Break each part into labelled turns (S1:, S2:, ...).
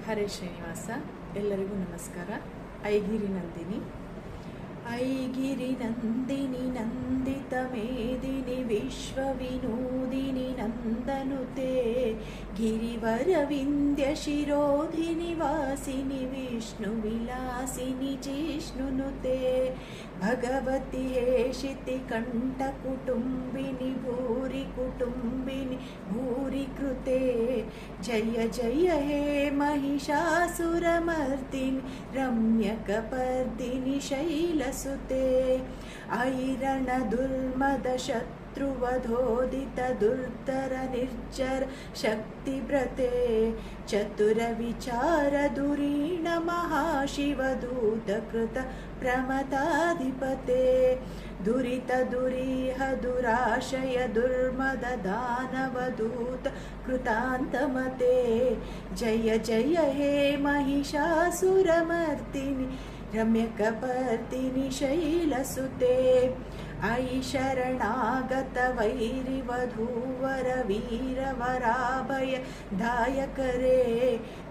S1: ಹರೇ ಶ್ರೀನಿವಾಸ. ಎಲ್ಲರಿಗೂ ನಮಸ್ಕಾರ. ಐಗಿರಿ ನಂದಿನಿ. ಐಗಿರಿ ನಂದಿನಿ ನಂದಿತ ಮೇದಿನಿ ವಿಶ್ವ ವಿನೋದಿನಿ ನಂದನುತೆ ಗಿರಿವರ ವಿಂಧ್ಯ ಶಿರೋಧಿನಿ ವಾಸಿನಿ ವಿಷ್ಣು ವಿಲಾಸಿನಿ ಜಿಷ್ಣುನುತೆ ಭಗವತಿ ಹೇಷಿತಿ ಕಂಠ ಕುಟುಂಬಿನಿ ಭೂರಿ ಕುಟುಂಬಿನಿ ಭೂರಿ ಕೃತೆ ಜಯ ಜಯ ಹೇ महिषासुरमर्दिनि रम्यकपर्दिनि शैलसुते ऐरण दुर्मद शत्रुवधोदित दुर्धर निर्जर शक्तिव्रते चतुर विचार दुरीण महाशिवदूत कृत प्रमताधिपते दुरित दुरीह दुराशय दुर्मद दानवदूत कृतान्तमते जय जय हे महिषासुरमर्दिनि रम्यकपर्दिनि शैलसुते ऐ शरणागत वैरिवधूवर वीरवराभय दायकरे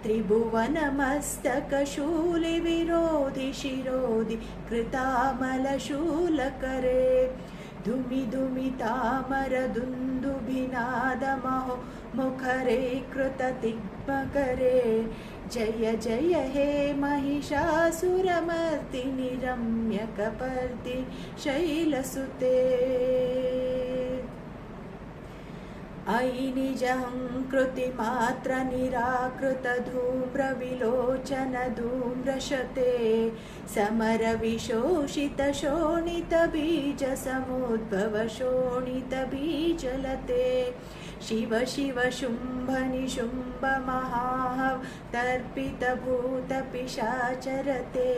S1: त्रिभुवनमस्तकशूलि विरोधि शिरोधि कृतामलशूलकरे धुमि धुमि तामर दुन्दुभिनादमहो मुखरे कृततिग्मकरे जय जय हे महिषासुरमर्दिनि रम्यकपर्दिनि शैलसुते ऐ निजहंकृति मात्र निराकृत धूम्र विलोचन धूम्रशते समर विशोषित शोणित बीज समुद्भव शोणित बीजलते शिव शिव शुंभ निशुंभ महाहव तर्पित भूत पिशाचरते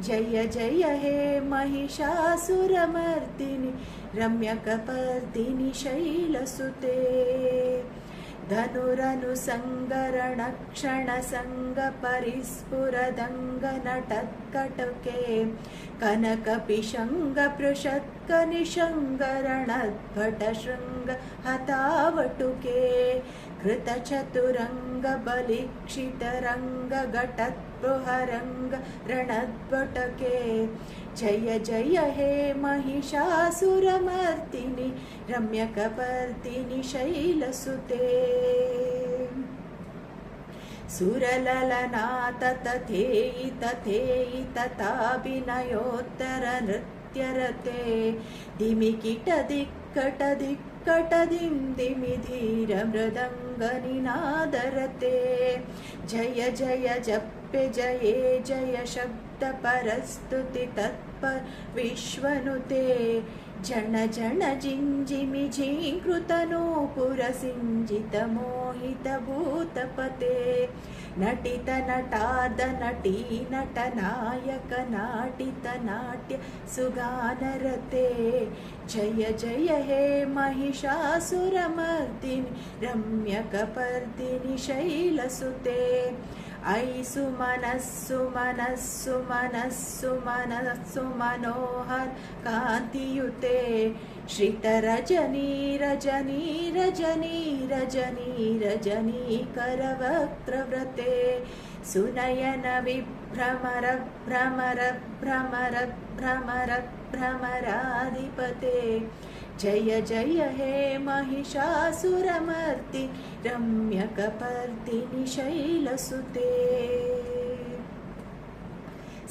S1: जय जय हे महिषासुरमर्दिनि रम्यकपर्दिनि शैलसुते धनुरनुसंगरण क्षण संग परिस्फुरदंग नटत्कटके कनक पिशंग पृषत्क निशंगरणद्भट शृंग हतावटुके कृत चतुरंग बलिक्षित रंग घटत्पृहरंग रणद्भटके जय जय हे महिषासुरमर्दिनि रम्यकपर्दिनि शैलसुते सुरललनाथ तथेयि तथेयि तथाभिनयोत्तर नृत्यरते दिमिकिट दिक्कट दिक्कट दिं दिमि धीर मृदंग निनादरते जय जय जप्य जये जय शब्द परस्तुति तत्पर विश्वनुते जन जन जिंजिमि झींकृत नूपुर सिंजित मोहित भूतपते नटित नटाद नटी नट नायक नाटित नाट्य सुगानरते जय जय हे महिषासुरमर्दिनि रम्यकपर्दिनि शैलसुते ऐ सुमनस्सु मनस्सु मनस्सु मनस्सु मनोहर कांतियुते श्रित रजनी रजनी रजनी रजनी रजनी करवक्त्रव्रते सुनयन विभ्रमर भ्रमर भ्रमर भ्रमर भ्रमराधिपते जय जय हे महिषासुरमर्दिनि रम्यकपर्दिनि शैलसुते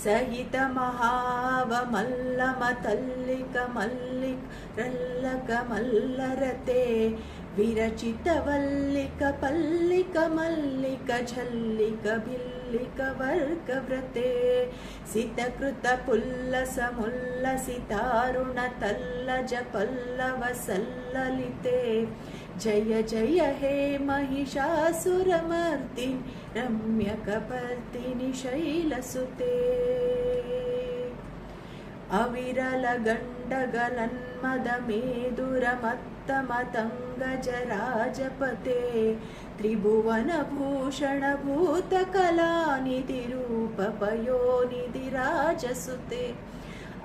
S1: सहित महावमल्लमतल्लिक मल्लिक रल्लक मल्लरते विरचित वल्लिक पल्लिक मल्लिक झल्लिक भिल्लिक वर्गव्रते सितकृत पुल्लस मुल्लसितारुण तल्लज पल्लव सल्ललिते जय जय हे महिषासुरमर्दिनि रम्यकपर्दिनि शैलसुते अविरल गंडगलन्मद मेदुर मत्त मतंगजराजपते त्रिभुवन भूषण भूत कलानिधि रूप पयोनिधि राजसुते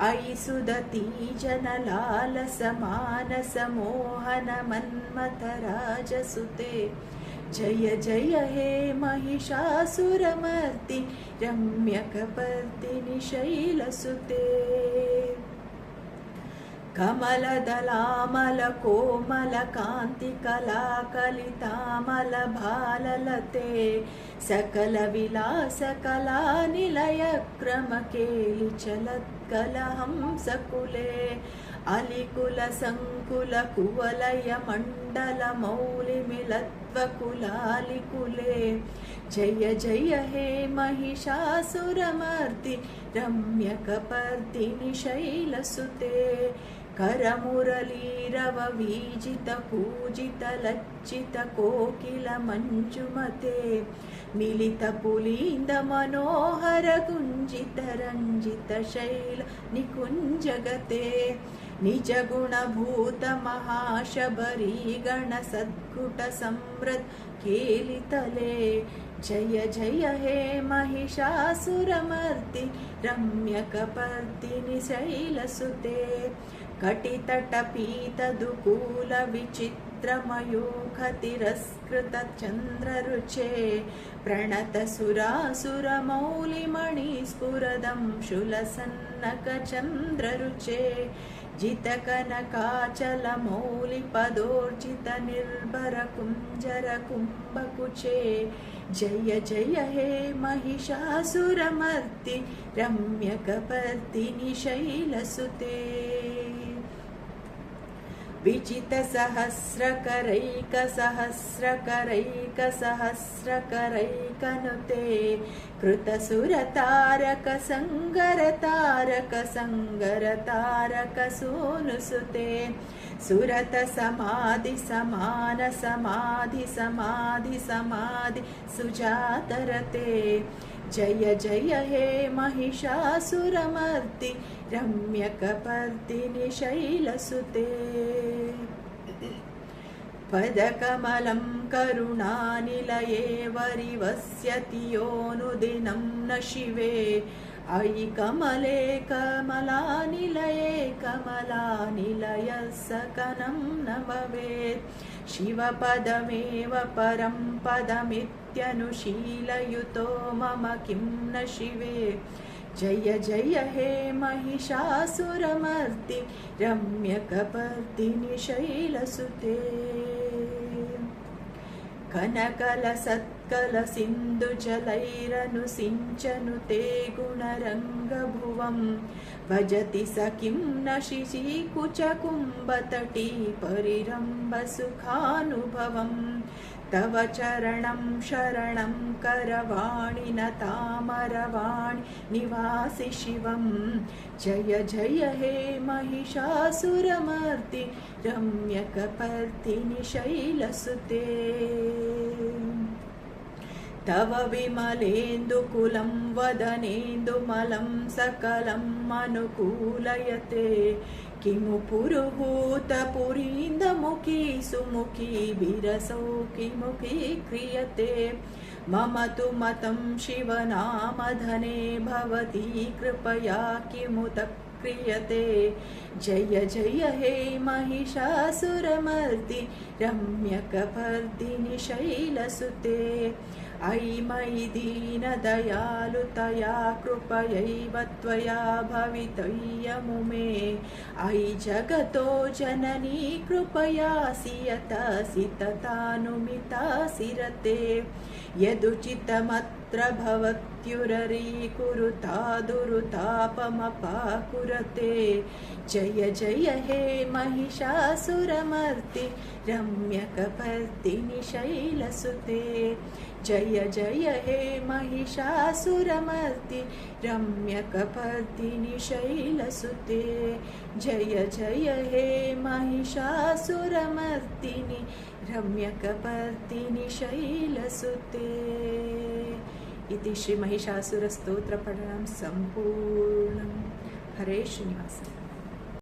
S1: ऐ सुदती जनलाल समानस मोहन मन्मथ राजसुते जय जय हे महिषासुरमर्दि रम्यकपर्दिनि शैलसुते कमलदलामलकोमलकान्तिकलाकलितामलभाललते सकलविलासकलानिलयक्रमकेलिचलत्कलहंसकुले अलिकुलसङ्कुलकुवलयमण्डलमौलिमिलत्वकुलालिकुले जय जय हे महिषासुरमर्दि रम्यकपर्दिनि शैलसुते करमुरलीरववीजितपूजितलज्जितकोकिलमञ्जुमते मिलितपुलीन्दमनोहरगुञ्जितरञ्जितशैलनिकुञ्जगते निजगुणभूतमहाशबरीगणसद्गुटसंवृत् केलितले जय जय हे महिषासुरमर्दि रम्यकपर्दिनि शैलसुते कटितटपीतदुकूलविचित्रमयूखतिरस्कृतचन्द्ररुचे प्रणतसुरासुरमौलिमणिस्फुरदं शुलसन्नकचन्द्ररुचे जितकनकाचलमौलिपदोर्जितनिर्भरकुञ्जरकुम्भकुचे जय जय हे महिषासुरमर्दि रम्यकपर्दिनि शैलसुते विजितसहस्रकरैकसहस्रकरैकसहस्रकरैकनुते कृतसुरतारकसङ्गरतारकसङ्गरतारकसूनुसुते सुरतसमाधिसमानसमाधिसमाधिसमाधि सुजातरते जय जय हे महिषासुरमर्दि रम्यकपर्दिनि शैलसुते पदकमलं करुणानिलये वरिवस्यति योऽनुदिनं न शिवे अयि कमले कमलानिलये कमलानिलयः सकनं न भवेत् शिवपदमेव परं पदमित्यनुशीलयुतो मम किं न शिवे जय जय हे महिषासुरमर्दि रम्यकपर्दिनि शैलसुते कनकलसत्कलसिन्धुजलैरनुसिञ्चनुते गुणरङ्गभुवं भजति स किं न शिशिकुचकुम्भतटी परिरम्भसुखानुभवम् तव चरणं शरणं करवाणि न तामरवाणि निवासि शिवं जय जय हे महिषासुरमर्दि रम्यकपर्दिनि शैलसुते तव विमलेन्दुकुलं वदनेन्दुमलं सकलम् अनुकूलयते किमु पुरुहूतपुरीन्दमुखी सुमुखी विरसौ किमुखी क्रियते मम तु मतं शिवनामधने भवती कृपया किमुत क्रियते जय जय हे महिषासुरमर्दि रम्यकपर्दिनि शैलसुते अयि मयि दीनदयालुतया कृपयैव त्वया भवितव्यमुमे अयि जगतो जननी कृपयासि यतासि तथानुमितासि रते यदुचितमत्र भवत्युररीकुरुता दुरुतापमपाकुरते जय जय हे महिषासुरमर्दि रम्यकपर्दिनि शैलसुते जय जय हे महिषासुरमर्दि रम्यकपर्दिनि शैलसुते जय जय हे महिषासुरमर्दिनि रम्यकपर्दिनि शैलसुते इति श्री महिषासुरस्तोत्रपठनं सम्पूर्णम् हरे श्रीनिवास।